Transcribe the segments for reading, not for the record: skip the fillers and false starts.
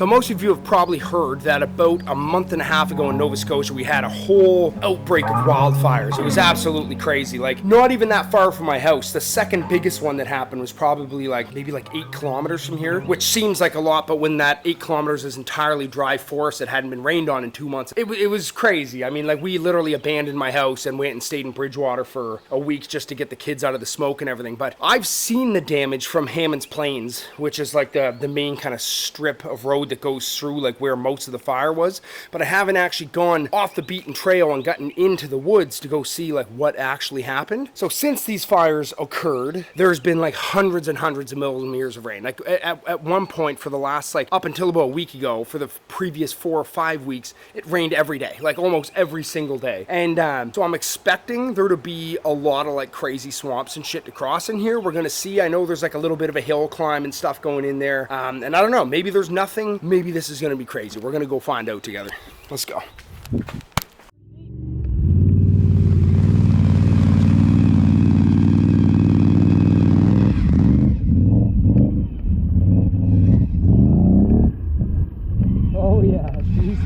So most of you have probably heard that about a month and a half ago in Nova Scotia, we had a whole outbreak of wildfires. It was absolutely crazy. Like, not even that far from my house. The second biggest one that happened was probably maybe 8 kilometers from here, which seems like a lot, but when that 8 kilometers is entirely dry forest that hadn't been rained on in 2 months, it was crazy. I mean, like, we literally abandoned my house and went and stayed in Bridgewater for a week just to get the kids out of the smoke and everything. But I've seen the damage from Hammond's Plains, which is like the main kind of strip of road that goes through like where most of the fire was, but I haven't actually gone off the beaten trail and gotten into the woods to go see like what actually happened. So since these fires occurred, there's been like hundreds and hundreds of millimeters of rain. Like at one point for the last up until about a week ago, for the previous 4 or 5 weeks, it rained every day, like almost every single day. And so I'm expecting there to be a lot of like crazy swamps and shit to cross in here. We're gonna see. I know there's like a little bit of a hill climb and stuff going in there, and I don't know, maybe there's nothing, maybe this is gonna be crazy. We're gonna go find out together. Let's go. Oh yeah, geez.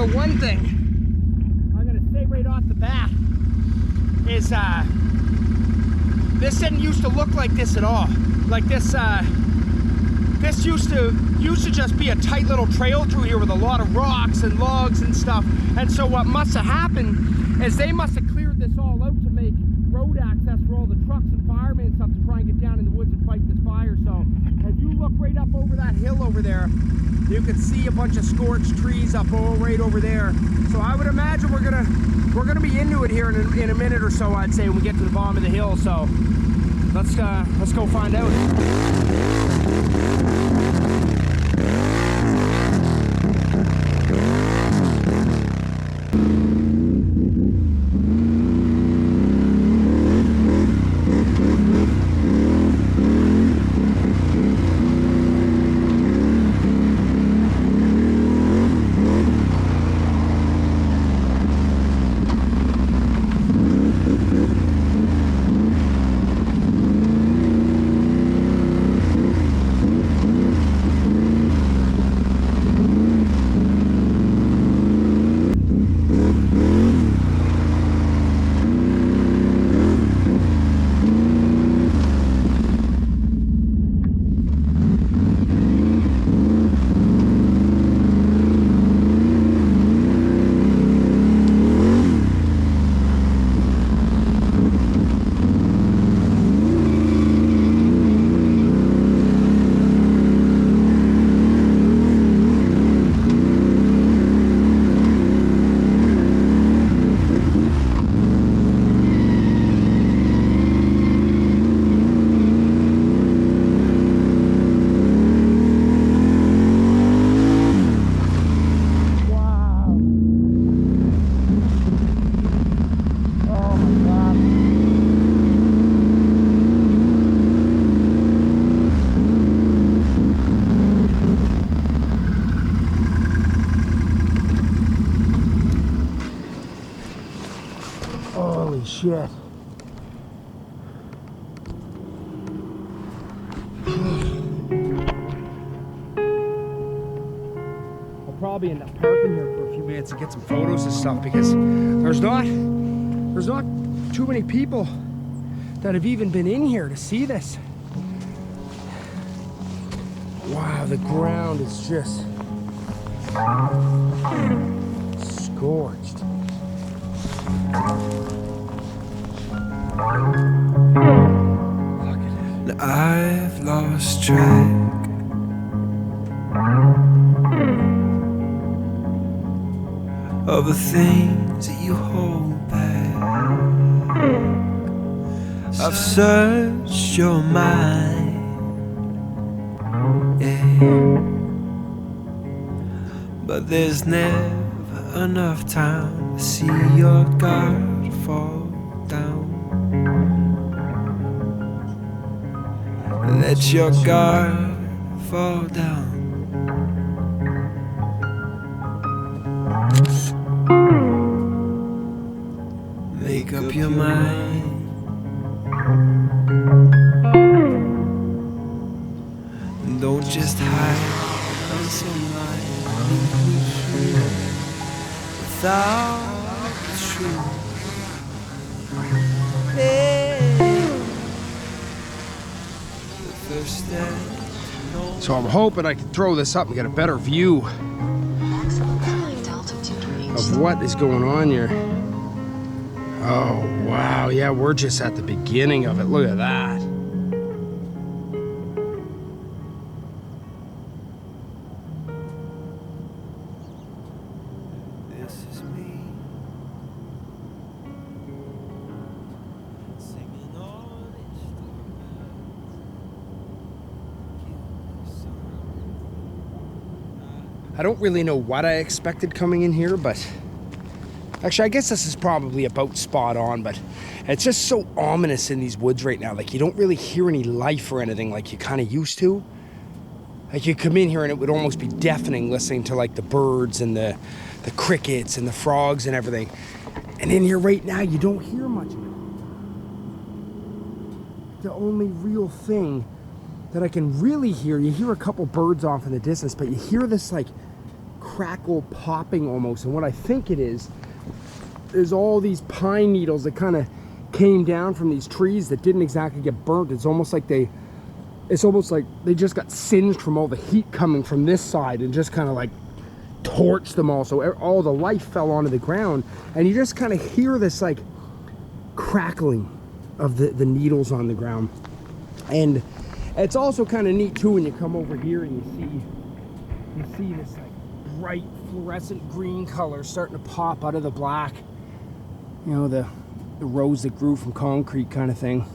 for one thing, I'm gonna say right off the bat, is this didn't used to look like this at all. Like this used to just be a tight little trail through here with a lot of rocks and logs and stuff. And so what must have happened is they must have cleared this all out to make road access for all the trucks and firemen and stuff to try and get down in the woods and fight this fire. So if you look right up over that hill over there, you can see a bunch of scorched trees up right over there. So I would imagine we're gonna be into it here in a minute or so, I'd say, when we get to the bottom of the hill. So let's go find out. Holy shit. I'll probably end up parking here for a few minutes and get some photos and stuff, because there's not too many people that have even been in here to see this. Wow, the ground is just scorched. Now I've lost track of the things that you hold back. I've searched your mind, yeah, but there's never enough time to see your guard fall down. Let your guard fall down. Make up your mind. And don't just hide on some line without the truth. So I'm hoping I can throw this up and get a better view of what is going on here. Oh, wow. Yeah, we're just at the beginning of it. Look at that. This is me singing all this I don't really know what I expected coming in here, but actually, I guess this is probably about spot on, but it's just so ominous in these woods right now. Like, you don't really hear any life or anything like you kind of used to. Like, you come in here and it would almost be deafening listening to, like, the birds and the crickets and the frogs and everything. And in here right now, you don't hear much of it. The only real thing that I can really hear, you hear a couple birds off in the distance, but you hear this, like, crackle popping almost. And what I think it is all these pine needles that kind of came down from these trees that didn't exactly get burnt. It's almost like they just got singed from all the heat coming from this side and just kind of like torched them all. So all the life fell onto the ground, and you just kind of hear this like crackling of the needles on the ground. And it's also kind of neat too when you come over here and you see this like bright fluorescent green color starting to pop out of the black. You know, the rows that grew from concrete kind of thing.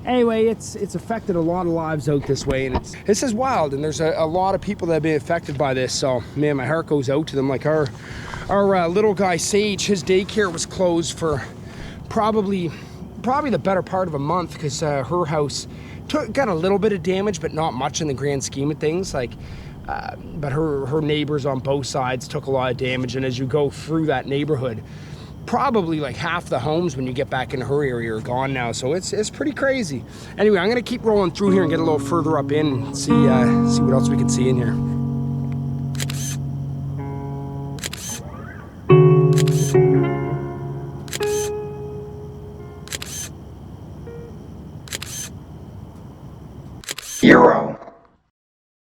Anyway, it's affected a lot of lives out this way, and this is wild, and there's a lot of people that have been affected by this. So man, my heart goes out to them. Like our little guy Sage, his daycare was closed for probably the better part of a month, because her house got a little bit of damage, but not much in the grand scheme of things. Like but her neighbors on both sides took a lot of damage, and as you go through that neighborhood, probably like half the homes when you get back in her area are gone now. So it's pretty crazy. Anyway, I'm gonna keep rolling through here and get a little further up in and see what else we can see in here. Hero.